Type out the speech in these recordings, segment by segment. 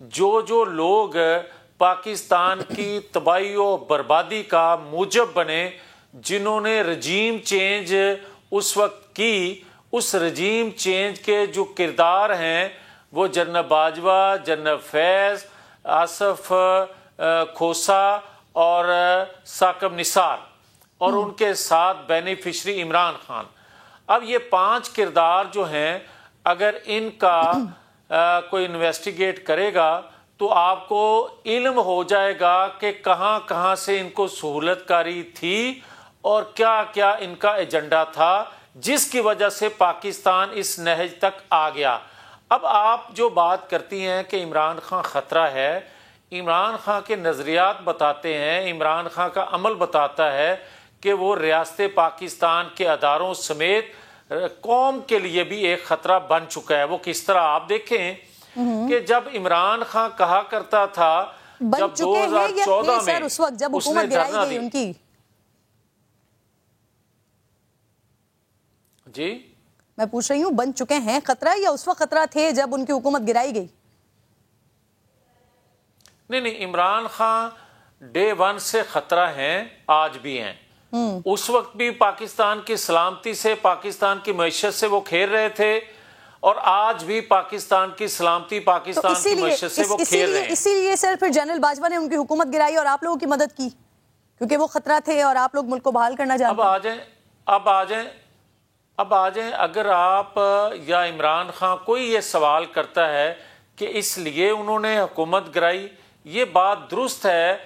جو لوگ پاکستان کی تباہی و بربادی کا موجب بنے، جنہوں نے رجیم چینج اس وقت کی، اس رجیم چینج کے جو کردار ہیں وہ جنرل باجوہ، جنرل فیض، آصف کھوسا اور ثاقب نثار، اور ان کے ساتھ بینیفیشری عمران خان. اب یہ 5 کردار جو ہیں، اگر ان کا کوئی انویسٹیگیٹ کرے گا تو آپ کو علم ہو جائے گا کہ کہاں کہاں سے ان کو سہولت کاری تھی اور کیا کیا ان کا ایجنڈا تھا، جس کی وجہ سے پاکستان اس نہج تک آ گیا. اب آپ جو بات کرتی ہیں کہ عمران خان خطرہ ہے، عمران خان کے نظریات بتاتے ہیں، عمران خان کا عمل بتاتا ہے کہ وہ ریاست پاکستان کے اداروں سمیت قوم کے لیے بھی ایک خطرہ بن چکا ہے. وہ کس طرح، آپ دیکھیں کہ جب عمران خان کہا کرتا تھا، جب 2014 میں اس وقت جب اس نے حکومت گرائی دھرنا گئی ان کی، جی میں پوچھ رہی ہوں بن چکے ہیں خطرہ یا اس وقت خطرہ تھے جب ان کی حکومت گرائی گئی؟ نہیں، عمران خان ڈے 1 سے خطرہ ہیں، آج بھی ہیں. اس وقت بھی پاکستان کی سلامتی سے، پاکستان کی معیشت سے وہ کھیل رہے تھے، اور آج بھی پاکستان کی سلامتی، پاکستان کی معیشت سے وہ کھیل رہے ہیں. اسی لیے سر پھر جنرل باجوہ نے ان کی حکومت گرائی اور آپ لوگوں کی مدد کی، کیونکہ وہ خطرہ تھے اور آپ لوگ ملک کو بحال کرنا چاہتے ہیں. اب آ جائیں اگر آپ یا عمران خان کوئی یہ سوال کرتا ہے کہ اس لیے انہوں نے حکومت گرائی، یہ بات درست ہے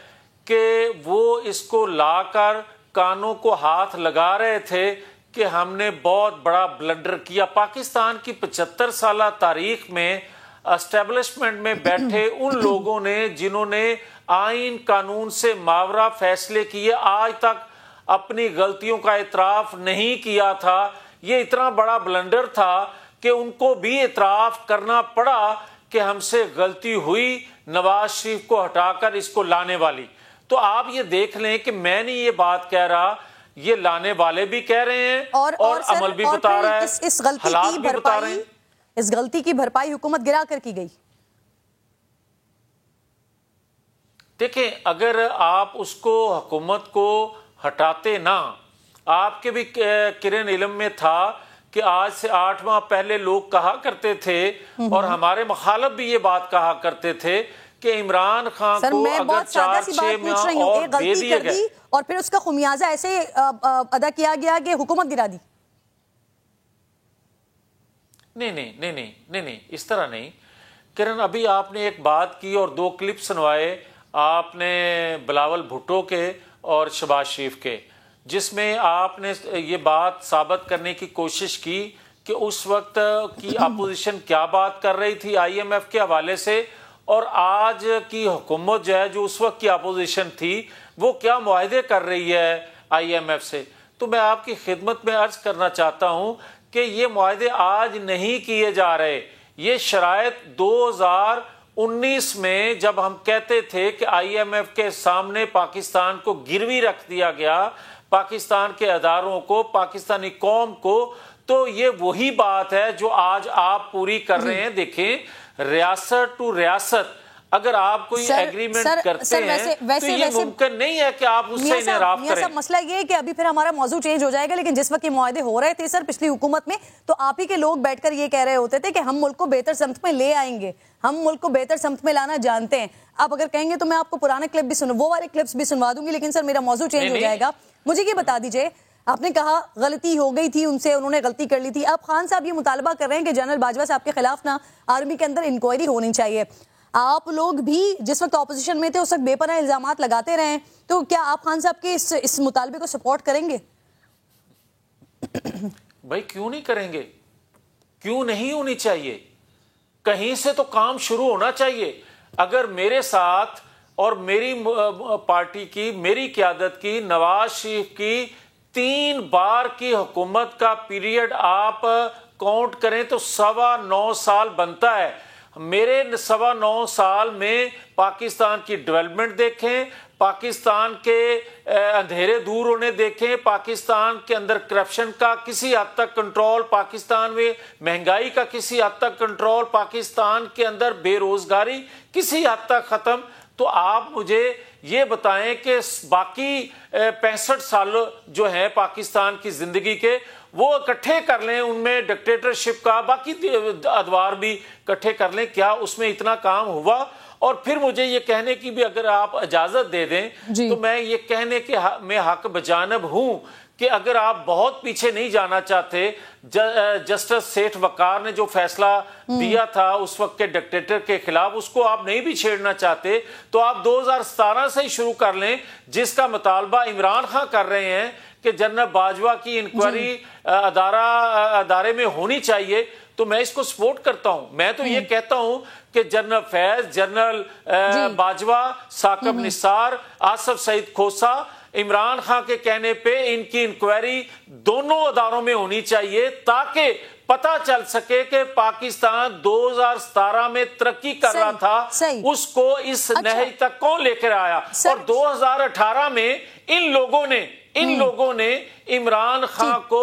کہ وہ اس کو لا کر کانوں کو ہاتھ لگا رہے تھے کہ ہم نے بہت بڑا بلنڈر کیا. پاکستان کی 75 سالہ تاریخ میں اسٹیبلشمنٹ میں بیٹھے ان لوگوں نے جنہوں نے آئین قانون سے ماورا فیصلے کیے، آج تک اپنی غلطیوں کا اعتراف نہیں کیا تھا. یہ اتنا بڑا بلنڈر تھا کہ ان کو بھی اعتراف کرنا پڑا کہ ہم سے غلطی ہوئی، نواز شریف کو ہٹا کر اس کو لانے والی. تو آپ یہ دیکھ لیں کہ میں نہیں یہ بات کہہ رہا، یہ لانے والے بھی کہہ رہے ہیں اور عمل بھی بتا رہا ہے، حالات بھی بتا رہے ہیں. اس غلطی کی بھرپائی حکومت گرا کر کی گئی. دیکھیں اگر آپ اس کو حکومت کو ہٹاتے نہ، آپ کے بھی کرن علم میں تھا کہ آج سے 8 ماہ پہلے لوگ کہا کرتے تھے اور ہمارے مخالف بھی یہ بات کہا کرتے تھے کہ عمران خان کو اگر 4-6 ماہ اور دے دیے گئے اور پھر اس کا خمیازہ ایسے ادا کیا گیا کہ حکومت گرا دی. نہیں، اس طرح نہیں. کرن ابھی آپ نے ایک بات کی اور 2 کلپ سنوائے آپ نے بلاول بھٹو کے اور شہباز شریف کے، جس میں آپ نے یہ بات ثابت کرنے کی کوشش کی کہ اس وقت کی اپوزیشن کیا بات کر رہی تھی آئی ایم ایف کے حوالے سے، اور آج کی حکومت جو ہے، جو اس وقت کی اپوزیشن تھی، وہ کیا معاہدے کر رہی ہے آئی ایم ایف سے. تو میں آپ کی خدمت میں عرض کرنا چاہتا ہوں کہ یہ معاہدے آج نہیں کیے جا رہے. یہ شرائط 2019 میں جب ہم کہتے تھے کہ آئی ایم ایف کے سامنے پاکستان کو گروی رکھ دیا گیا، پاکستان کے اداروں کو، پاکستانی قوم کو، تو یہ وہی بات ہے جو آج آپ پوری کر رہے ہیں. دیکھیں ریاست ٹو ریاست اگر آپ کوئی ایگریمنٹ کرتے ہیں تو یہ ممکن نہیں ہے کہ آپ اس سے انحراف کریں. مسئلہ یہ ہے کہ ابھی پھر ہمارا موضوع چینج ہو جائے گا، لیکن جس وقت یہ معاہدے ہو رہے تھے سر پچھلی حکومت میں، تو آپ ہی کے لوگ بیٹھ کر یہ کہہ رہے ہوتے تھے کہ ہم ملک کو بہتر سمت میں لے آئیں گے، ہم ملک کو بہتر سمت میں لانا جانتے ہیں. آپ اگر کہیں گے تو میں آپ کو پرانے کلپ بھی وہ والے کلپس بھی سنوا دوں گی، لیکن سر میرا موضوع چینج ہو جائے گا. مجھے یہ بتا دیجئے، آپ نے کہا غلطی ہو گئی تھی ان سے، انہوں نے غلطی کر لی تھی. اب خان صاحب یہ مطالبہ کر رہے ہیں کہ جنرل باجوہ صاحب کے خلاف نا آرمی کے اندر انکوائری ہونی چاہیے. آپ لوگ بھی جس وقت اپوزیشن میں تھے اس وقت بے پناہ الزامات لگاتے رہے ہیں، تو کیا آپ خان صاحب کے اس مطالبے کو سپورٹ کریں گے؟ بھائی کیوں نہیں کریں گے؟ کیوں نہیں ہونی چاہیے؟ کہیں سے تو کام شروع ہونا چاہیے. اگر میرے ساتھ اور میری پارٹی کی، میری قیادت کی، نواز شریف کی 3 بار کی حکومت کا پیریڈ آپ کاؤنٹ کریں تو 9.25 سال بنتا ہے. میرے 9.25 سال میں پاکستان کی ڈیولپمنٹ دیکھیں, پاکستان کے اندھیرے دور ہونے دیکھیں, پاکستان کے اندر کرپشن کا کسی حد تک کنٹرول, پاکستان میں مہنگائی کا کسی حد تک کنٹرول, پاکستان کے اندر بے روزگاری کسی حد تک ختم. تو آپ مجھے یہ بتائیں کہ باقی 65 سال جو ہیں پاکستان کی زندگی کے, وہ اکٹھے کر لیں, ان میں ڈکٹیٹرشپ کا باقی ادوار بھی اکٹھے کر لیں, کیا اس میں اتنا کام ہوا؟ اور پھر مجھے یہ کہنے کی بھی اگر آپ اجازت دے دیں تو میں یہ کہنے کے میں حق بجانب ہوں کہ اگر آپ بہت پیچھے نہیں جانا چاہتے, جسٹس سیٹھ وقار نے جو فیصلہ دیا تھا اس وقت کے ڈکٹیٹر کے خلاف, اس کو آپ نہیں بھی چھیڑنا چاہتے تو آپ 2017 سے ہی شروع کر لیں, جس کا مطالبہ عمران خان کر رہے ہیں کہ جنرل باجوہ کی انکوائری ادارے میں ہونی چاہیے. تو میں اس کو سپورٹ کرتا ہوں. میں تو یہ کہتا ہوں کہ جنرل فیض, جنرل باجوہ, ثاقب نثار, آصف سعید کھوسا, عمران خان کے کہنے پہ ان کی انکوائری دونوں اداروں میں ہونی چاہیے تاکہ پتا چل سکے کہ پاکستان 2017 میں ترقی کر رہا تھا, اس کو اس نہج تک کون لے کر آیا, اور 2018 میں ان لوگوں نے عمران خان کو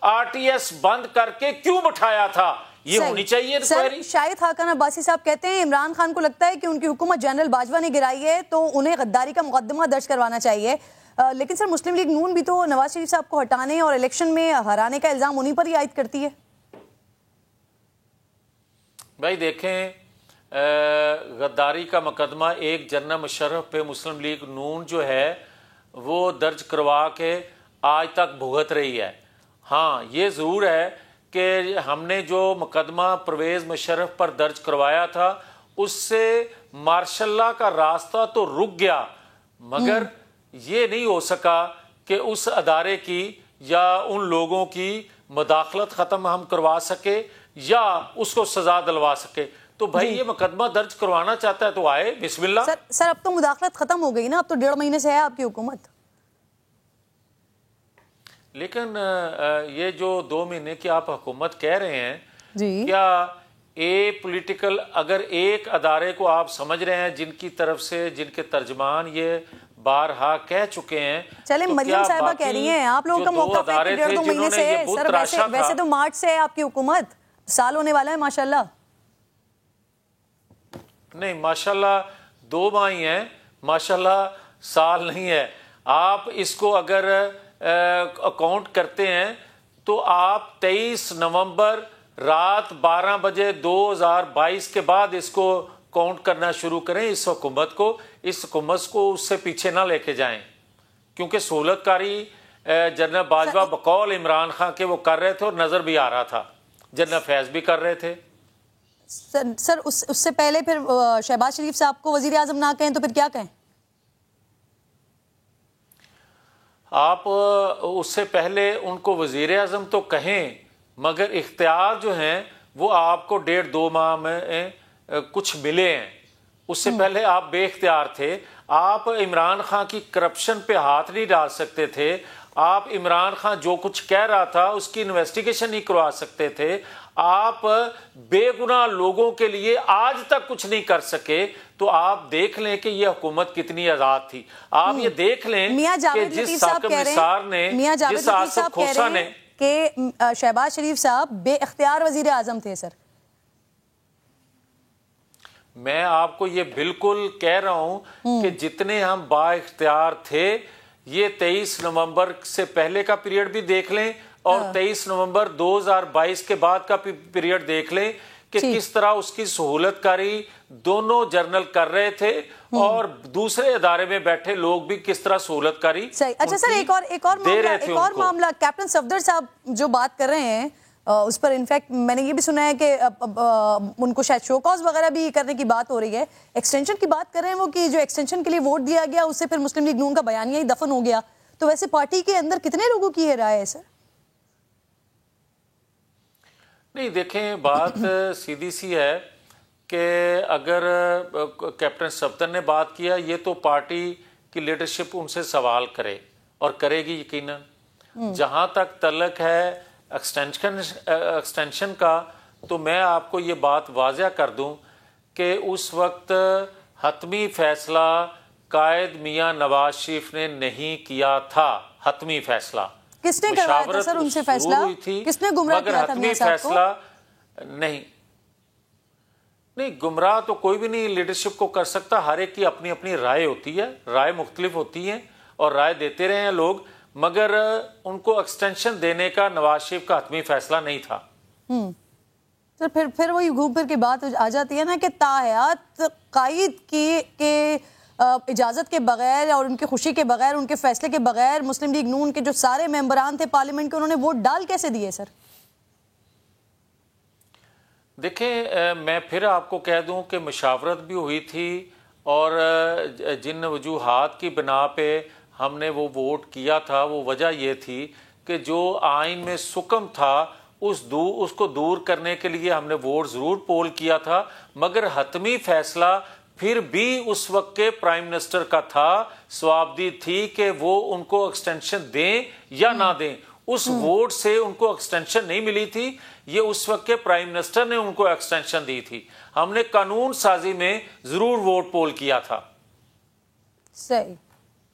RTS بند کر کے کیوں بٹھایا تھا؟ یہ ہونی چاہیے. شاہد خاقان عباسی صاحب کہتے ہیں عمران خان کو لگتا ہے کہ ان کی حکومت جنرل باجوہ نے گرائی ہے تو انہیں غداری کا مقدمہ درج کروانا چاہیے, لیکن سر مسلم لیگ نون بھی تو نواز شریف صاحب کو ہٹانے اور الیکشن میں ہرانے کا الزام انہی پر ہی عائد کرتی ہے. بھائی دیکھیں, غداری کا مقدمہ ایک جنرل مشرف پہ مسلم لیگ نون جو ہے وہ درج کروا کے آج تک بھگت رہی ہے. ہاں یہ ضرور ہے کہ ہم نے جو مقدمہ پرویز مشرف پر درج کروایا تھا اس سے مارشاء اللہ کا راستہ تو رک گیا, مگر یہ نہیں ہو سکا کہ اس ادارے کی یا ان لوگوں کی مداخلت ختم ہم کروا سکے یا اس کو سزا دلوا سکے. تو بھائی یہ مقدمہ درج کروانا چاہتا ہے تو آئے, بسم اللہ. سر اب تو مداخلت ختم ہو گئی نا, اب تو 1.5 مہینے سے ہے آپ کی حکومت. لیکن یہ جو 2 مہینے کی آپ حکومت کہہ رہے ہیں, کیا اگر ایک ادارے کو آپ سمجھ رہے ہیں جن کی طرف سے, جن کے ترجمان یہ بارہا کہہ چکے ہیں, چلے مریم صاحبہ کہہ رہی ہیں آپ لوگوں کا موقع پہ 1.5 مہینے سے ہے سر, ویسے تو مارچ سے ہے آپ کی حکومت, سال ہونے والا ہے ماشاءاللہ. نہیں ماشاءاللہ 2 ماہ ہی ہیں, ماشاءاللہ سال نہیں ہے. آپ اس کو اگر اکاؤنٹ کرتے ہیں تو آپ 23 نومبر رات 12 بجے 2022 کے بعد اس کو کاؤنٹ کرنا شروع کریں. اس حکومت کو اس سے پیچھے نہ لے کے جائیں, کیونکہ سہولت کاری جنرل باجوہ بقول عمران خان کے وہ کر رہے تھے اور نظر بھی آ رہا تھا, جنرل فیض بھی کر رہے تھے. سر اس سے پہلے پھر شہباز شریف صاحب کو وزیر اعظم نہ کہیں تو پھر کیا کہیں؟ آپ اس سے پہلے ان کو وزیر اعظم تو کہیں, مگر اختیار جو ہیں وہ آپ کو 1.5-2 ماہ میں کچھ ملے ہیں. اس سے پہلے آپ بے اختیار تھے. آپ عمران خان کی کرپشن پہ ہاتھ نہیں ڈال سکتے تھے. آپ عمران خان جو کچھ کہہ رہا تھا اس کی انویسٹیگیشن نہیں کروا سکتے تھے. آپ بے گناہ لوگوں کے لیے آج تک کچھ نہیں کر سکے. تو آپ دیکھ لیں کہ یہ حکومت کتنی آزاد تھی. آپ یہ دیکھ لیں کہ جس ثاقب نثار نے, جس آصف کھوسا نے, کہ شہباز شریف صاحب بے اختیار وزیر اعظم تھے. سر میں آپ کو یہ بالکل کہہ رہا ہوں کہ جتنے ہم با اختیار تھے, یہ 23 نومبر سے پہلے کا پیریڈ بھی دیکھ لیں اور 23 نومبر 2022 کے بعد کا پیریڈ دیکھ لیں کہ کس طرح اس کی سہولت کاری دونوں جرنل کر رہے تھے اور دوسرے ادارے میں بیٹھے لوگ بھی کس طرح سہولت کاری. اچھا سر, ایک اور معاملہ کیپٹن صفدر صاحب جو بات کر رہے ہیں اس پر انفیکٹ میں نے یہ بھی سنا ہے کہ ان کو شاید شو کاز وغیرہ بھی کرنے کی بات ہو رہی ہے. ایکسٹینشن کی بات کر رہے ہیں وہ کہ جو ایکسٹینشن کے لیے ووٹ دیا گیا اس سے پھر مسلم لیگ نون کا بیانیہ ہی دفن ہو گیا. تو ویسے پارٹی کے اندر کتنے لوگوں کی یہ رائے ہے سر؟ نہیں دیکھیں, بات سیدھی سی ہے کہ اگر کیپٹن صفدر نے بات کیا, یہ تو پارٹی کی لیڈرشپ ان سے سوال کرے اور کرے گی یقیناً. جہاں تک تعلق ہے ایکسٹینشن کا, تو میں آپ کو یہ بات واضح کر دوں کہ اس وقت حتمی فیصلہ قائد میاں نواز شریف نے نہیں کیا تھا. حتمی فیصلہ کس نے کروایا تھا سر ان سے فیصلہ؟ کس نے گمراہ کیا تھا میاں صاحب کو؟ مگر حتمی فیصلہ نہیں گمراہ تو کوئی بھی نہیں لیڈرشپ کو کر سکتا. ہر ایک کی اپنی اپنی رائے ہوتی ہے, رائے مختلف ہوتی ہیں اور رائے دیتے رہے ہیں لوگ, مگر ان کو ایکسٹینشن دینے کا نواز شریف کا حتمی فیصلہ نہیں تھا. سر پھر وہی گھوم پھر کی بات آ جاتی ہے نا کہ تاحیات قائد کی اجازت کے بغیر اور ان کی خوشی کے بغیر, ان کے فیصلے کے بغیر مسلم لیگ نون کے جو سارے ممبران تھے پارلیمنٹ کے, انہوں نے ووٹ ڈال کیسے دیے سر؟ دیکھیں میں پھر آپ کو کہہ دوں کہ مشاورت بھی ہوئی تھی اور جن وجوہات کی بنا پہ ہم نے وہ ووٹ کیا تھا وہ وجہ یہ تھی کہ جو آئین میں سکم تھا اس کو دور کرنے کے لیے ہم نے ووٹ ضرور پول کیا تھا, مگر حتمی فیصلہ پھر بھی اس وقت کے پرائم منسٹر کا تھا. صوابدید تھی کہ وہ ان کو ایکسٹینشن دیں یا نہ دیں. اس ووٹ سے ان کو ایکسٹینشن نہیں ملی تھی, یہ اس وقت کے پرائم منسٹر نے ان کو ایکسٹینشن دی تھی. ہم نے قانون سازی میں ضرور ووٹ پول کیا تھا. صحیح,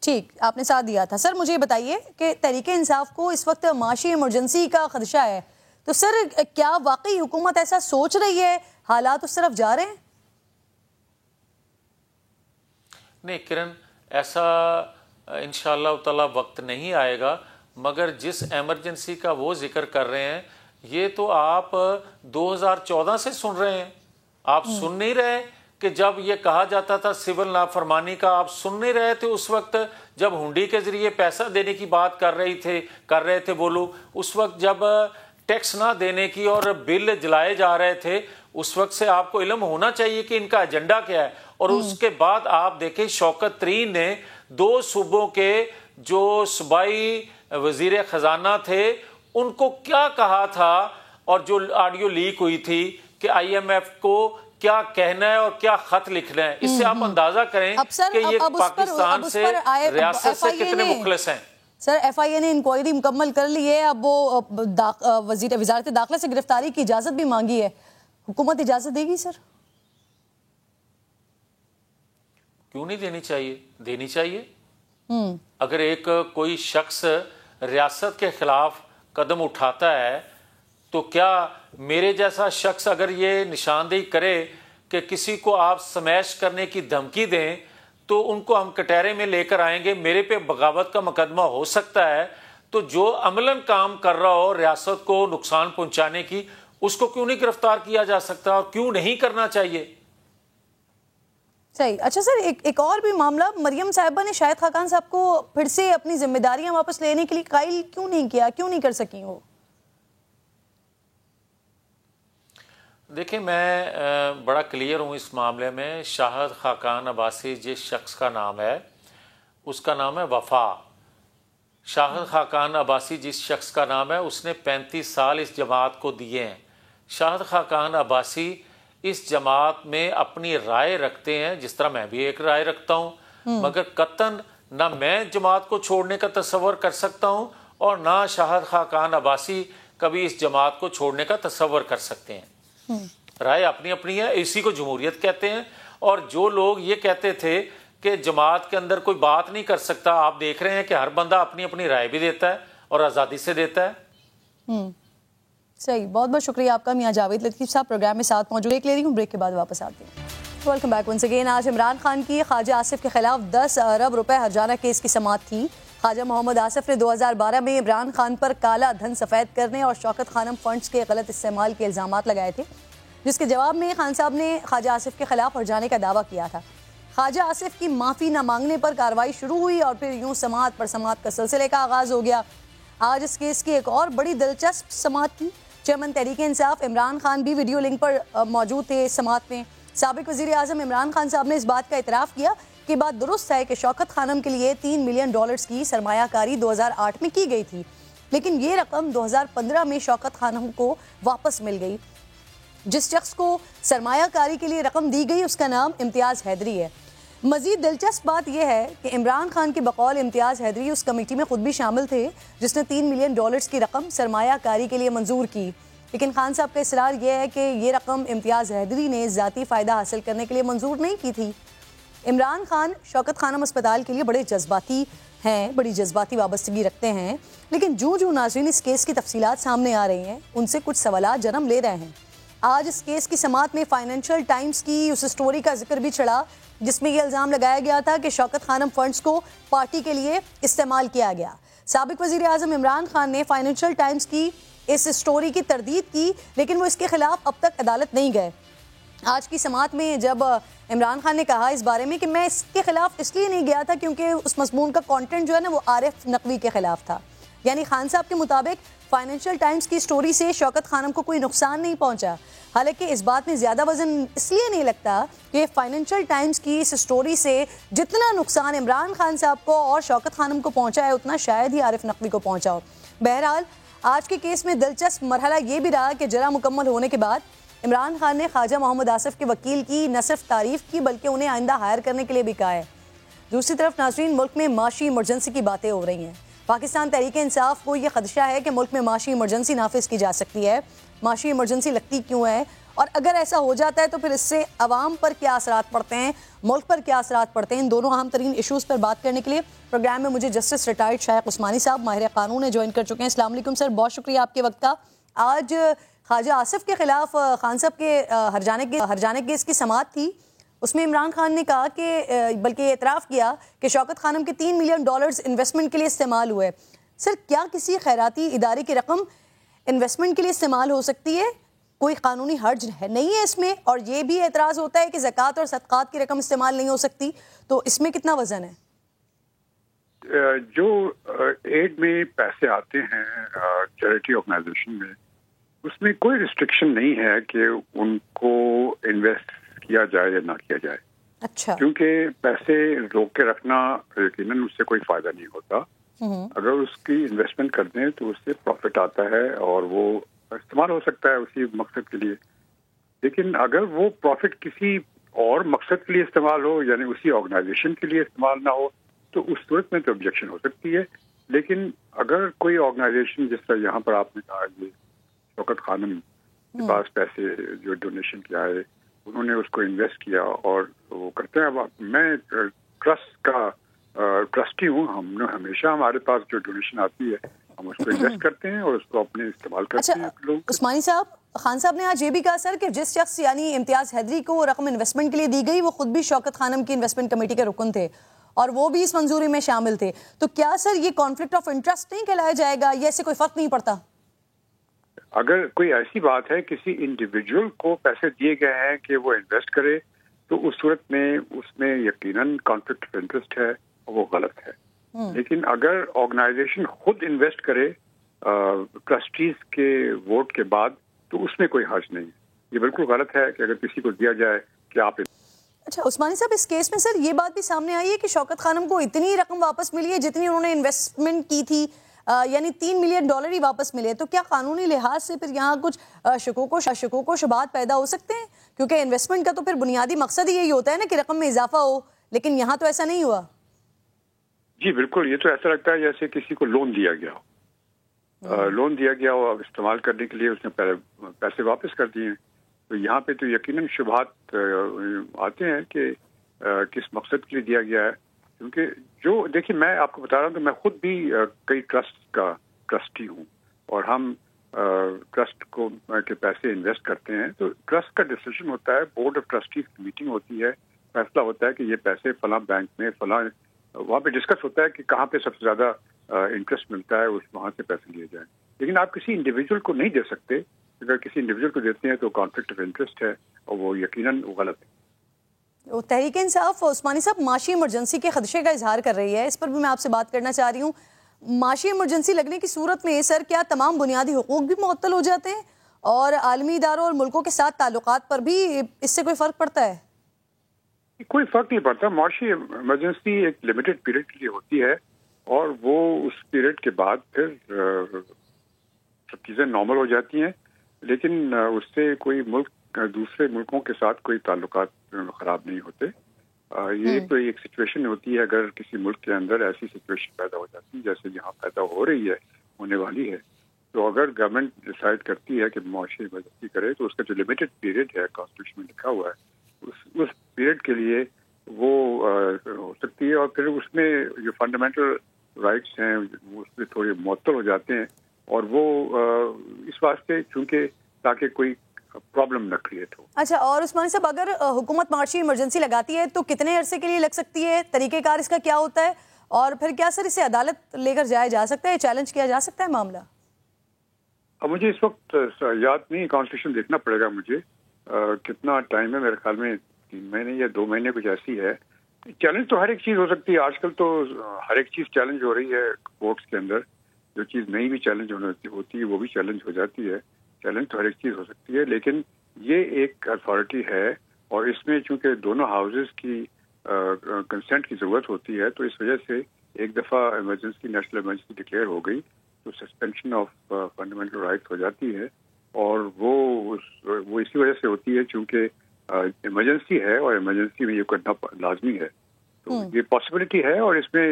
ٹھیک, آپ نے ساتھ دیا تھا. سر مجھے یہ بتائیے کہ تحریک انصاف کو اس وقت معاشی ایمرجنسی کا خدشہ ہے, تو سر کیا واقعی حکومت ایسا سوچ رہی ہے؟ حالات اس طرف جا رہے ہیں؟ نہیں کرن, ایسا انشاءاللہ تعالی وقت نہیں آئے گا, مگر جس ایمرجنسی کا وہ ذکر کر رہے ہیں یہ تو آپ 2014 سے سن رہے ہیں. آپ سن نہیں رہے کہ جب یہ کہا جاتا تھا سول نافرمانی کا, آپ سن نہیں رہے تھے اس وقت جب ہنڈی کے ذریعے پیسہ دینے کی بات کر رہے تھے وہ لوگ, اس وقت جب ٹیکس نہ دینے کی اور بل جلائے جا رہے تھے, اس وقت سے آپ کو علم ہونا چاہیے کہ ان کا ایجنڈا کیا ہے. اور اس کے بعد آپ دیکھیں شوکت ترین نے 2 صوبوں کے جو صوبائی وزیر خزانہ تھے ان کو کیا کہا تھا, اور جو آڈیو لیک ہوئی تھی کہ IMF کو کیا کہنا ہے اور کیا خط لکھنا ہے, اس سے آپ اندازہ کریں کہ یہ پاکستان سے ریاست سے کتنے مخلص ہیں. سر FIA نے انکوائری مکمل کر لی ہے, اب وہ وزارت داخلہ سے گرفتاری کی اجازت بھی مانگی ہے, حکومت اجازت دے گی سر؟ کیوں نہیں دینی چاہیے؟ دینی چاہیے. اگر ایک کوئی شخص ریاست کے خلاف قدم اٹھاتا ہے تو کیا میرے جیسا شخص اگر یہ نشاندہی کرے کہ کسی کو آپ سمیش کرنے کی دھمکی دیں تو ان کو ہم کٹہرے میں لے کر آئیں گے, میرے پہ بغاوت کا مقدمہ ہو سکتا ہے, تو جو عملاً کام کر رہا ہو ریاست کو نقصان پہنچانے کی, اس کو کیوں نہیں گرفتار کیا جا سکتا اور کیوں نہیں کرنا چاہیے؟ صحیح. اچھا سر, ایک اور بھی معاملہ, مریم صاحبہ نے شاہد خاقان صاحب کو پھر سے اپنی ذمہ داریاں واپس لینے کے لیے قائل کیوں نہیں کیا, کیوں نہیں کر سکی وہ؟ دیکھیں میں بڑا کلیئر ہوں اس معاملے میں. شاہد خاقان عباسی جس شخص کا نام ہے اس کا نام ہے وفا. شاہد خاقان عباسی جس شخص کا نام ہے اس نے 35 سال اس جماعت کو دیے ہیں. شاہد خاقان عباسی اس جماعت میں اپنی رائے رکھتے ہیں, جس طرح میں بھی ایک رائے رکھتا ہوں, مگر قطعاً نہ میں جماعت کو چھوڑنے کا تصور کر سکتا ہوں اور نہ شاہد خاقان عباسی کبھی اس جماعت کو چھوڑنے کا تصور کر سکتے ہیں. رائے اپنی اپنی ہے, اسی کو جمہوریت کہتے ہیں. اور جو لوگ یہ کہتے تھے کہ جماعت کے اندر کوئی بات نہیں کر سکتا, آپ دیکھ رہے ہیں کہ ہر بندہ اپنی اپنی رائے بھی دیتا ہے اور آزادی سے دیتا ہے. صحیح, بہت بہت شکریہ آپ کا میاں جاوید لطیف صاحب, پروگرام میں ساتھ موجود. ایک لے رہی ہوں, بریک کے بعد واپس آتی ہوں. Welcome back once again. آج عمران خان کی خواجہ آصف کے خلاف 10 ارب روپے ہرجانہ کیس کی سماعت تھی. خواجہ محمد آصف نے 2012 میں عمران خان پر کالا دھن سفید کرنے اور شوکت خانم فنڈز کے غلط استعمال کے الزامات لگائے تھے, جس کے جواب میں خان صاحب نے خواجہ آصف کے خلاف ہرجانے کا دعویٰ کیا تھا. خواجہ آصف کی معافی نہ مانگنے پر کارروائی شروع ہوئی اور پھر یوں سماعت پر سماعت کا سلسلے کا آغاز ہو گیا. آج اس کیس کی ایک اور بڑی دلچسپ سماعت تھی. چیئرمین تحریک انصاف عمران خان بھی ویڈیو لنک پر موجود تھے اس سماعت میں. سابق وزیر اعظم عمران خان صاحب نے اس بات کا اعتراف کیا کہ بات درست ہے کہ شوکت خانم کے لیے $3 ملین کی سرمایہ کاری 2008 میں کی گئی تھی, لیکن یہ رقم 2015 میں شوکت خانم کو واپس مل گئی. جس شخص کو سرمایہ کاری کے لیے رقم دی گئی اس کا نام امتیاز حیدری ہے. مزید دلچسپ بات یہ ہے کہ عمران خان کے بقول امتیاز حیدری اس کمیٹی میں خود بھی شامل تھے جس نے $3 ملین کی رقم سرمایہ کاری کے لیے منظور کی. لیکن خان صاحب کا اصرار یہ ہے کہ یہ رقم امتیاز حیدری نے ذاتی فائدہ حاصل کرنے کے لیے منظور نہیں کی تھی۔ عمران خان شوکت خانم اسپتال کے لیے بڑے جذباتی ہیں، بڑی جذباتی وابستگی رکھتے ہیں، لیکن جو ناظرین اس کیس کی تفصیلات سامنے آ رہی ہیں ان سے کچھ سوالات جنم لے رہے ہیں۔ آج اس کیس کی سماعت میں فائنینشل ٹائمز کی اس سٹوری کا ذکر بھی چڑھا جس میں یہ الزام لگایا گیا تھا کہ شوکت خانم فنڈز کو پارٹی کے لیے استعمال کیا گیا۔ سابق وزیر اعظم عمران خان نے فائنینشل ٹائمز کی اس سٹوری کی تردید کی، لیکن وہ اس کے خلاف اب تک عدالت نہیں گئے۔ آج کی سماعت میں جب عمران خان نے کہا اس بارے میں کہ میں اس کے خلاف اس لیے نہیں گیا تھا کیونکہ اس مضمون کا کانٹینٹ جو ہے نا وہ عارف نقوی کے خلاف تھا، یعنی خان صاحب کے مطابق فائنینشل ٹائمز کی سٹوری سے شوکت خانم کو کوئی نقصان نہیں پہنچا۔ حالانکہ اس بات میں زیادہ وزن اس لیے نہیں لگتا کہ فائنینشل ٹائمز کی اس سٹوری سے جتنا نقصان عمران خان صاحب کو اور شوکت خانم کو پہنچا ہے اتنا شاید ہی عارف نقوی کو پہنچا ہو۔ بہرحال آج کے کیس میں دلچسپ مرحلہ یہ بھی رہا کہ جرا مکمل ہونے کے بعد عمران خان نے خواجہ محمد آصف کے وکیل کی نہ صرف تعریف کی بلکہ انہیں آئندہ ہائر کرنے کے لیے بھی کہا ہے۔ دوسری طرف ناظرین، ملک میں معاشی ایمرجنسی کی باتیں ہو رہی ہیں۔ پاکستان تحریک انصاف کو یہ خدشہ ہے کہ ملک میں معاشی ایمرجنسی نافذ کی جا سکتی ہے۔ معاشی ایمرجنسی لگتی کیوں ہے اور اگر ایسا ہو جاتا ہے تو پھر اس سے عوام پر کیا اثرات پڑتے ہیں، ملک پر کیا اثرات پڑتے ہیں، ان دونوں اہم ترین ایشوز پر بات کرنے کے لیے پروگرام میں مجھے جسٹس ریٹائرڈ شائق عثمانی صاحب ماہر قانون نے جوائن کر چکے ہیں۔ السلام علیکم سر، بہت شکریہ آپ کے وقت کا۔ آج خواجہ آصف کے خلاف خان صاحب کے ہرجانے کیس کی سماعت تھی، اس میں عمران خان نے کہا کہ بلکہ یہ اعتراف کیا کہ شوکت خانم کے $3 ملین انویسٹمنٹ کے لیے استعمال ہوئے۔ سر، کیا کسی خیراتی ادارے کی رقم انویسٹمنٹ کے لیے استعمال ہو سکتی ہے؟ کوئی قانونی حرج نہیں ہے اس میں، اور یہ بھی اعتراض ہوتا ہے کہ زکوٰۃ اور صدقات کی رقم استعمال نہیں ہو سکتی، تو اس میں کتنا وزن ہے؟ جو ایڈ میں پیسے آتے ہیں چیریٹی آرگنائزیشن میں، اس میں کوئی ریسٹرکشن نہیں ہے کہ ان کو انویسٹ کیا جائے یا نہ کیا جائے۔ اچھا، کیونکہ پیسے روک کے رکھنا یقیناً اس سے کوئی فائدہ نہیں ہوتا۔ اگر اس کی انویسٹمنٹ کر دیں تو اس سے پروفٹ آتا ہے اور وہ استعمال ہو سکتا ہے اسی مقصد کے لیے، لیکن اگر وہ پروفٹ کسی اور مقصد کے لیے استعمال ہو، یعنی اسی آرگنائزیشن کے لیے استعمال نہ ہو، تو اس صورت میں تو آبجیکشن ہو سکتی ہے۔ لیکن اگر کوئی آرگنائزیشن جس طرح یہاں پر آپ نے کہا یہ شوکت خانم کے پاس پیسے جو ڈونیشن کیا ہے انہوں نے اس کو انویسٹ کیا اور وہ کرتے ہیں، میں ٹرسٹ کا ٹرسٹی ہوں، ہم نے ہمیشہ ہمارے پاس جو ڈونیشن آتی ہے ہم اس کو انویسٹ کرتے ہیں اور اس کو اپنے استعمال کرتے ہیں لوگ۔ عثمانی صاحب، خان صاحب نے آج یہ بھی کہا سر کہ جس شخص یعنی امتیاز حیدری کو رقم انویسٹمنٹ کے لیے دی گئی وہ خود بھی شوکت خانم کی انویسٹمنٹ کمیٹی کے رکن تھے اور وہ بھی اس منظوری میں شامل تھے، تو کیا سر یہ کانفلکٹ آف انٹرسٹ نہیں کہلایا جائے گا یا اس سے کوئی فرق نہیں پڑتا؟ اگر کوئی ایسی بات ہے کسی انڈیویجول کو پیسے دیے گئے ہیں کہ وہ انویسٹ کرے تو اس صورت میں اس میں یقیناً کانفلکٹ آف انٹرسٹ ہے اور وہ غلط ہے۔ لیکن اگر آرگنائزیشن خود انویسٹ کرے ٹرسٹیز کے ووٹ کے بعد تو اس میں کوئی حرج نہیں ہے۔ یہ بالکل غلط ہے کہ اگر کسی کو دیا جائے کہ آپ۔ اچھا عثمانی صاحب، اس کیس میں سر یہ بات بھی سامنے آئی ہے کہ شوکت خانم کو اتنی رقم واپس ملی ہے جتنی انہوں نے انویسٹمنٹ کی تھی، یعنی $3 ملین ہی واپس ملے، تو کیا قانونی لحاظ سے پھر یہاں کچھ شکوک و شبہات پیدا ہو سکتے ہیں؟ کیونکہ انویسٹمنٹ کا تو پھر بنیادی مقصد ہی یہی ہوتا ہے نا کہ رقم میں اضافہ ہو، لیکن یہاں تو ایسا نہیں ہوا۔ جی بالکل، یہ تو ایسا لگتا ہے جیسے کسی کو لون دیا گیا ہو، لون دیا گیا ہو استعمال کرنے کے لیے، اس نے پیسے واپس کر دیے، تو یہاں پہ تو یقیناً شبہات آتے ہیں کہ کس مقصد کے لیے دیا گیا ہے۔ کیونکہ جو دیکھیے میں آپ کو بتا رہا ہوں کہ میں خود بھی کئی ٹرسٹ کا ٹرسٹی ہوں اور ہم ٹرسٹ کو کے پیسے انویسٹ کرتے ہیں، تو ٹرسٹ کا ڈیسیژن ہوتا ہے، بورڈ آف ٹرسٹیز کی میٹنگ ہوتی ہے، فیصلہ ہوتا ہے کہ یہ پیسے فلاں بینک میں فلاں، وہاں پہ ڈسکس ہوتا ہے کہ کہاں پہ سب سے زیادہ انٹرسٹ ملتا ہے، وہاں سے پیسے لیے جائیں۔ لیکن آپ کسی انڈیویجول کو نہیں دے سکتے، اگر کسی انڈیویجول کو دیتے ہیں تو کانفلکٹ آف انٹرسٹ ہے اور وہ یقیناً غلط ہے۔ تحریک انصاف عثمانی صاحب معاشی ایمرجنسی کے خدشے کا اظہار کر رہی ہے، اس پر بھی میں آپ سے بات کرنا چاہ رہی ہوں۔ معاشی ایمرجنسی لگنے کی صورت میں سر کیا تمام بنیادی حقوق بھی معطل ہو جاتے ہیں اور عالمی اداروں اور ملکوں کے ساتھ تعلقات پر بھی اس سے کوئی فرق پڑتا ہے؟ کوئی فرق نہیں پڑتا، معاشی ایمرجنسی ایک لمیٹڈ پیریڈ کے لیے ہوتی ہے اور وہ اس پیریڈ کے بعد پھر سب چیزیں نارمل ہو جاتی ہیں، لیکن اس سے کوئی ملک دوسرے ملکوں کے ساتھ کوئی تعلقات خراب نہیں ہوتے۔ یہ تو ایک سچویشن ہوتی ہے، اگر کسی ملک کے اندر ایسی سچویشن پیدا ہو جاتی ہے جیسے یہاں پیدا ہو رہی ہے، ہونے والی ہے، تو اگر گورنمنٹ ڈیسائیڈ کرتی ہے کہ معاشی ایمرجنسی کرے تو اس کا جو لمیٹڈ پیریڈ ہے کانسٹیٹیوشن میں لکھا ہوا ہے اس پیریڈ کے لیے وہ ہو سکتی ہے، اور پھر اس میں جو فنڈامنٹل رائٹس ہیں وہ اس میں تھوڑے معطل ہو جاتے ہیں، اور وہ اس واسطے چونکہ تاکہ کوئی پرابلم نہ کریٹ ہو۔ اچھا، اور عثمانی صاحب اگر حکومت معاشی ایمرجنسی لگاتی ہے تو کتنے عرصے کے لیے لگ سکتی ہے؟ طریقہ کار اس کا کیا ہوتا ہے؟ اور پھر کیا سر اسے عدالت لے کر جایا جا سکتا ہے، چیلنج کیا جا سکتا ہے معاملہ؟ اب مجھے اس وقت یاد نہیں، کانسٹیٹیوشن دیکھنا پڑے گا مجھے کتنا ٹائم ہے، میرے خیال میں 3 مہینے یا 2 مہینے کچھ ایسی ہے۔ چیلنج تو ہر ایک چیز ہو سکتی ہے، آج کل تو ہر ایک چیز چیلنج ہو رہی ہے کورٹس کے اندر، جو چیز نہیں بھی چیلنج ہوتی ہے وہ بھی چیلنج ہو جاتی ہے، چیلنج تو ہر ایک چیز ہو سکتی ہے، لیکن یہ ایک اتھارٹی ہے اور اس میں چونکہ دونوں ہاؤسز کی کنسنٹ کی ضرورت ہوتی ہے تو اس وجہ سے ایک دفعہ ایمرجنسی، نیشنل ایمرجنسی ڈکلیئر ہو گئی تو سسپینشن آف فنڈامنٹل رائٹ ہو جاتی ہے، اور وہ اسی وجہ سے ہوتی ہے چونکہ ایمرجنسی ہے اور ایمرجنسی میں یہ کرنا لازمی ہے، تو یہ پاسبلٹی ہے اور اس میں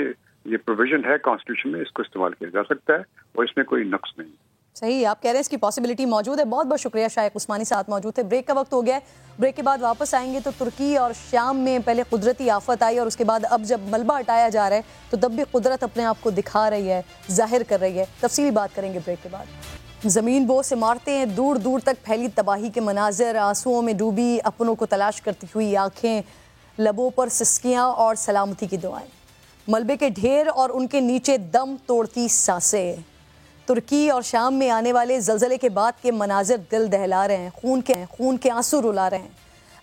یہ پروویژن ہے کانسٹیٹیوشن میں، اس کو استعمال کیا جا سکتا ہے اور اس میں کوئی نقص نہیں۔ صحیح، آپ کہہ رہے ہیں اس کی پاسبلٹی موجود ہے۔ بہت بہت شکریہ شائق عثمانی ساتھ موجود تھے۔ بریک کا وقت ہو گیا ہے، بریک کے بعد واپس آئیں گے تو ترکی اور شام میں پہلے قدرتی آفت آئی اور اس کے بعد اب جب ملبہ ہٹایا جا رہا ہے تو تب بھی قدرت اپنے آپ کو دکھا رہی ہے، ظاہر کر رہی ہے۔ تفصیلی بات کریں گے بریک کے بعد۔ زمین بوس عمارتیں، دور دور تک پھیلی تباہی کے مناظر، آنسوؤں میں ڈوبی اپنوں کو تلاش کرتی ہوئی آنکھیں، لبوں پر سسکیاں اور سلامتی کی دعائیں، ملبے کے ڈھیر اور ان کے نیچے دم توڑتی سانسیں۔ ترکی اور شام میں آنے والے زلزلے کے بعد کے مناظر دل دہلا رہے ہیں، خون کے آنسو رلا رہے ہیں۔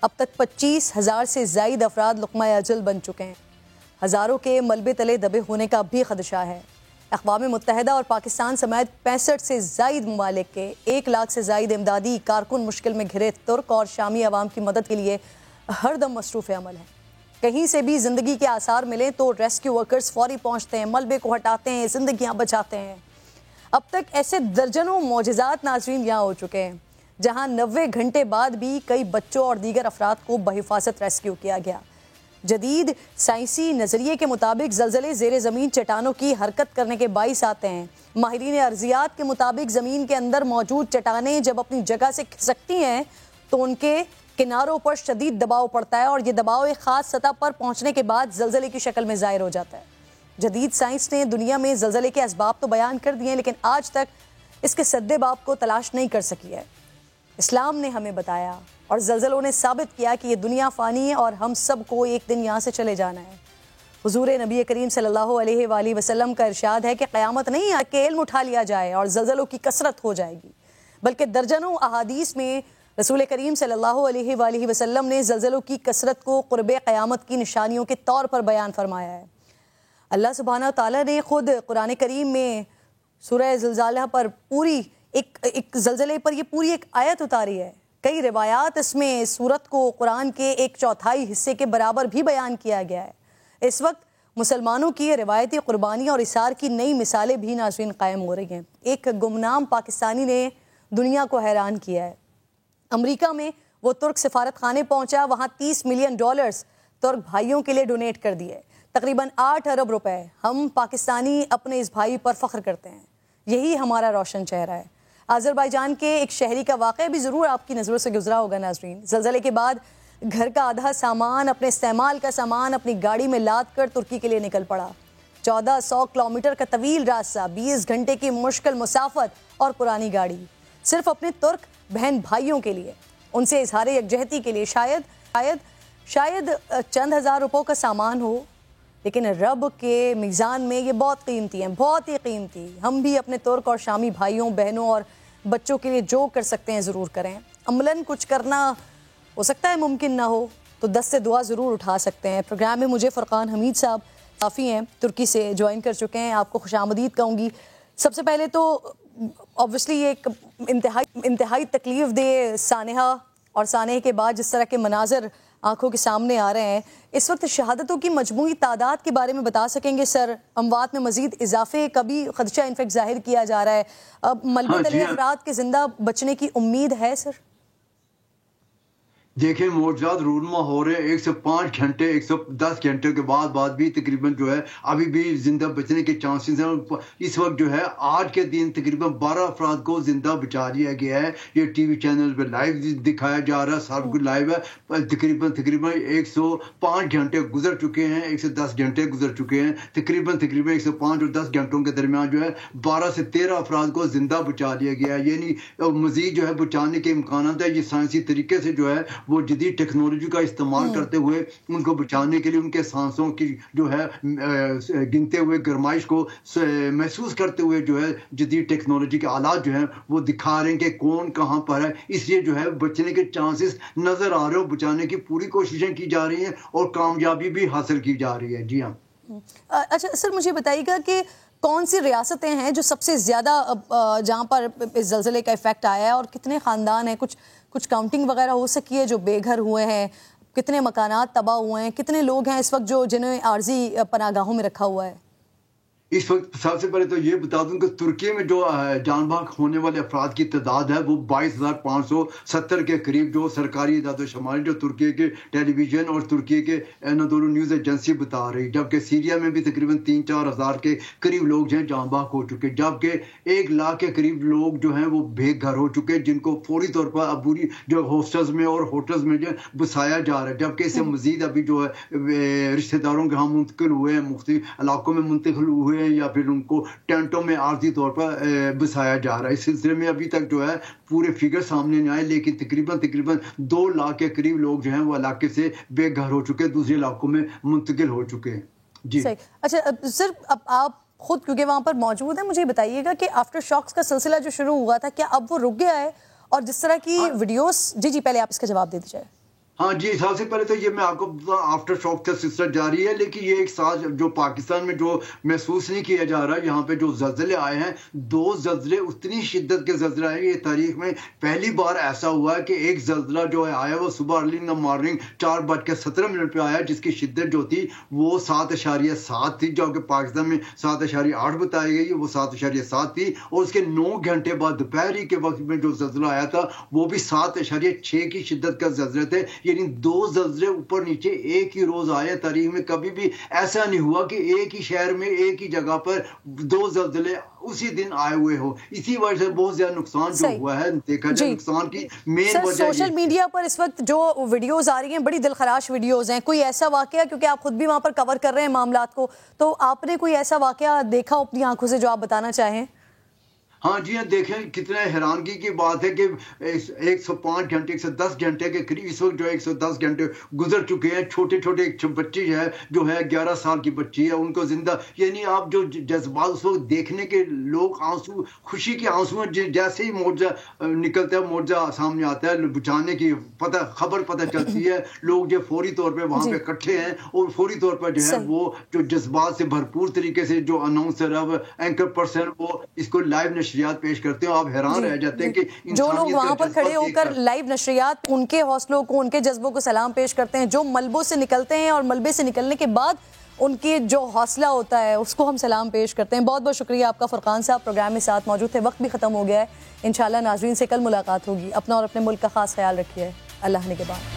اب تک 25,000 سے زائد افراد لقمہ اجل بن چکے ہیں، ہزاروں کے ملبے تلے دبے ہونے کا بھی خدشہ ہے۔ اقوام متحدہ اور پاکستان سمیت 65 سے زائد ممالک کے 1 لاکھ سے زائد امدادی کارکن مشکل میں گھرے ترک اور شامی عوام کی مدد کے لیے ہر دم مصروف عمل ہیں۔ کہیں سے بھی زندگی کے آثار ملیں تو ریسکیو ورکرز فوری پہنچتے ہیں، ملبے کو ہٹاتے ہیں، زندگیاں بچاتے ہیں۔ اب تک ایسے درجنوں معجزات ناظرین یہاں ہو چکے ہیں جہاں 90 گھنٹے بعد بھی کئی بچوں اور دیگر افراد کو بحفاظت ریسکیو کیا گیا۔ جدید سائنسی نظریے کے مطابق زلزلے زیر زمین چٹانوں کی حرکت کرنے کے باعث آتے ہیں۔ ماہرین ارضیات کے مطابق زمین کے اندر موجود چٹانیں جب اپنی جگہ سے کھسکتی ہیں تو ان کے کناروں پر شدید دباؤ پڑتا ہے اور یہ دباؤ ایک خاص سطح پر پہنچنے کے بعد زلزلے کی شکل میں ظاہر ہو جاتا ہے۔ جدید سائنس نے دنیا میں زلزلے کے اسباب تو بیان کر دیے ہیں لیکن آج تک اس کے سدے باب کو تلاش نہیں کر سکی ہے۔ اسلام نے ہمیں بتایا اور زلزلوں نے ثابت کیا کہ یہ دنیا فانی ہے اور ہم سب کو ایک دن یہاں سے چلے جانا ہے۔ حضور نبی کریم صلی اللہ علیہ وآلہ وسلم کا ارشاد ہے کہ قیامت نہیں آ کے علم اٹھا لیا جائے اور زلزلوں کی کثرت ہو جائے گی، بلکہ درجنوں احادیث میں رسول کریم صلی اللہ علیہ وآلہ وسلم نے زلزلوں کی کثرت کو قرب قیامت کی نشانیوں کے طور پر بیان فرمایا ہے۔ اللہ سبحانہ تعالیٰ نے خود قرآن کریم میں سورہ زلزالہ پر پوری ایک زلزلے پر یہ پوری ایک آیت اتاری ہے۔ کئی روایات اس میں سورت کو قرآن کے 1/4 حصے کے برابر بھی بیان کیا گیا ہے۔ اس وقت مسلمانوں کی روایتی قربانی اور اثار کی نئی مثالیں بھی ناظرین قائم ہو رہی ہیں۔ ایک گمنام پاکستانی نے دنیا کو حیران کیا ہے۔ امریکہ میں وہ ترک سفارت خانے پہنچا، وہاں $30 ملین ترک بھائیوں کے لیے ڈونیٹ کر دیے، تقریباً 8 ارب روپے۔ ہم پاکستانی اپنے اس بھائی پر فخر کرتے ہیں، یہی ہمارا روشن چہرہ ہے۔ آذربائیجان کے ایک شہری کا واقعہ بھی ضرور آپ کی نظروں سے گزرا ہوگا ناظرین۔ زلزلے کے بعد گھر کا آدھا سامان، اپنے استعمال کا سامان اپنی گاڑی میں لاد کر ترکی کے لیے نکل پڑا۔ 1400 کلومیٹر کا طویل راستہ، 20 گھنٹے کی مشکل مسافت اور پرانی گاڑی، صرف اپنے ترک بہن بھائیوں کے لیے، ان سے اظہار یکجہتی کے لیے۔ شاید چند ہزار روپوں کا سامان ہو لیکن رب کے میزان میں یہ بہت قیمتی ہیں، بہت ہی قیمتی۔ ہم بھی اپنے ترک اور شامی بھائیوں بہنوں اور بچوں کے لیے جو کر سکتے ہیں ضرور کریں۔ عملاً کچھ کرنا ہو سکتا ہے ممکن نہ ہو تو دست دعا ضرور اٹھا سکتے ہیں۔ پروگرام میں مجھے فرقان حمید صاحب کافی ہیں، ترکی سے جوائن کر چکے ہیں، آپ کو خوش آمدید کہوں گی۔ سب سے پہلے تو اوبویسلی یہ ایک انتہائی تکلیف دہ سانحہ اور سانحے کے بعد جس طرح کے مناظر آنکھوں کے سامنے آ رہے ہیں، اس وقت شہادتوں کی مجموعی تعداد کے بارے میں بتا سکیں گے سر؟ اموات میں مزید اضافے کا بھی خدشہ انفیکٹ ظاہر کیا جا رہا ہے، اب ملبے تلے افراد کے زندہ بچنے کی امید ہے سر؟ دیکھیں معجزات رونما ہو رہے ہیں 105 گھنٹے 110 گھنٹے کے بعد بھی تقریباً جو ہے ابھی بھی زندہ بچنے کے چانسز ہیں. اس وقت جو ہے آج کے دن تقریباً 12 افراد کو زندہ بچا لیا گیا ہے. یہ ٹی وی چینل پہ لائیو دکھایا جا رہا ہے, سب کچھ لائیو ہے. تقریباً 105 گھنٹے گزر چکے ہیں, 110 گھنٹے گزر چکے ہیں. تقریباً 105 اور 10 گھنٹوں کے درمیان جو ہے 12 سے 13 افراد کو زندہ بچا لیا گیا ہے. یعنی مزید جو ہے بچانے کے امکانات ہیں. یہ سائنسی طریقے سے جو ہے وہ جدید ٹیکنالوجی کا استعمال کرتے ہوئے ان کو بچانے کے لیے ان کے سانسوں کی جو ہے گنتے ہوئے گرمائش کو محسوس کرتے ہوئے جو ہے جدید ٹیکنالوجی کے آلات جو ہیں وہ دکھا رہے ہیں کہ کون کہاں پر ہے. اس لیے جو ہے بچنے کے چانسز نظر آ رہے ہو, بچانے کی پوری کوششیں کی جا رہی ہیں اور کامیابی بھی حاصل کی جا رہی ہے. جی ہاں. اچھا سر, مجھے بتائیے گا کہ کون سی ریاستیں ہیں جو سب سے زیادہ جہاں پر اس زلزلے کا ایفیکٹ آیا ہے, اور کتنے خاندان ہیں, کچھ کاؤنٹنگ وغیرہ ہو سکی ہے جو بے گھر ہوئے ہیں, کتنے مکانات تباہ ہوئے ہیں, کتنے لوگ ہیں اس وقت جنہیں عارضی پناہ گاہوں میں رکھا ہوا ہے؟ اس وقت سب سے پہلے تو یہ بتا دوں کہ ترکی میں جو جان بحق ہونے والے افراد کی تعداد ہے وہ 22,570 کے قریب جو سرکاری اعداد و شمار جو ترکی کے ٹیلی ویژن اور ترکی کے انادولو نیوز ایجنسی بتا رہی. جبکہ سیریا میں بھی تقریباً 3-4 ہزار کے قریب لوگ جو ہیں جان بحق ہو چکے, جبکہ 1 لاکھ کے قریب لوگ جو ہیں وہ بے گھر ہو چکے جن کو فوری طور پر عبوری جو ہاسٹلز میں اور ہوٹلز میں جو بسایا جا رہا ہے. جبکہ اس سے مزید ابھی جو ہے رشتہ داروں کے ہاں منتقل ہوئے ہیں, مختلف علاقوں میں منتقل ہوئے یا پھر ان کو ٹینٹوں میں عارضی طور پر بسایا جا رہا ہے. اس سلسلے میں ابھی تک جو ہے پورے فگر سامنے نہیں آئے, لیکن تقریباً 2 لاکھ کے قریب لوگ جو ہیں وہ علاقے سے بے گھر ہو چکے, دوسرے علاقوں میں منتقل ہو چکے ہیں. جی صحیح. اچھا سر, اب آپ خود کیونکہ وہاں پر موجود ہیں, مجھے بتائیے گا کہ آفٹر شاکس کا سلسلہ جو شروع ہوا تھا کیا اب وہ رک گیا ہے, اور جس طرح کی ویڈیوز, جی پہلے آپ اس کا جواب دے دیجیے. ہاں جی, سب سے پہلے تو یہ میں آپ کو بتا آفٹر شاک کا سلسلہ جاری ہے, لیکن یہ ایک ساتھ جو پاکستان میں جو محسوس نہیں کیا جا رہا, یہاں پہ جو زلزلے آئے ہیں 2 زلزلے اتنی شدت کے زلزلے آئے, یہ تاریخ میں پہلی بار ایسا ہوا ہے کہ ایک زلزلہ جو ہے آیا وہ صبح ارلی ان دا مارننگ 4:17 پہ آیا, جس کی شدت جو تھی وہ 7.7 تھی, جو کہ پاکستان میں 7.8 بتائی گئی, وہ 7.7 تھی. اور اس کے 9 گھنٹے بعد دوپہری کے وقت میں جو زلزلہ آیا تھا وہ بھی 7.6 کی شدت کا زلزلے تھے. یعنی 2 زلزلے اوپر نیچے ایک ہی روز آئے. تاریخ میں کبھی بھی ایسا نہیں ہوا کہ ایک ہی شہر میں ایک ہی جگہ پر 2 زلزلے اسی دن آئے ہوئے ہو. اسی وجہ سے بہت زیادہ نقصان جو ہوا ہے دیکھا جائے, نقصان کی مین وجہ سوشل میڈیا پر اس وقت جو ویڈیوز آ رہی ہیں بڑی دلخراش ویڈیوز ہیں. کوئی ایسا واقعہ, کیونکہ آپ خود بھی وہاں پر کور کر رہے ہیں معاملات کو, تو آپ نے کوئی ایسا واقعہ دیکھا اپنی آنکھوں سے جو آپ بتانا چاہیں؟ ہاں جی ہاں, دیکھیں کتنے حیرانگی کی بات ہے کہ 105 گھنٹے 110 گھنٹے کے قریب اس وقت جو 110 گھنٹے گزر چکے ہیں. چھوٹے ایک بچی جو ہے 11 سال کی بچی ہے, ان کو زندہ, یعنی آپ جو جذبات اس وقت دیکھنے کے لوگ آنسو, خوشی کے آنسو ہیں. جیسے ہی معجزہ نکلتا ہے, معجزہ سامنے آتا ہے, بچانے کی خبر پتہ چلتی ہے, لوگ جو فوری طور پہ وہاں پہ اکٹھے ہیں اور فوری طور پر جو ہے وہ جو جذبات سے بھرپور طریقے سے جو اناؤنسر اب اینکر پرسن وہ اس کو لائیو نشریات پیش کرتے ہیں. آپ حیران رہ جاتے ہیں کہ جو لوگ وہاں پر کھڑے ہو کر لائیو نشریات ان کے حوصلوں کو, ان کے جذبوں کو سلام پیش کرتے ہیں, جو ملبوں سے نکلتے ہیں اور ملبے سے نکلنے کے بعد ان کی جو حوصلہ ہوتا ہے اس کو ہم سلام پیش کرتے ہیں. بہت بہت شکریہ آپ کا فرقان صاحب, پروگرام میں ساتھ موجود تھے. وقت بھی ختم ہو گیا ہے. انشاءاللہ ناظرین سے کل ملاقات ہوگی. اپنا اور اپنے ملک کا خاص خیال رکھیے. اللہ نگہبان.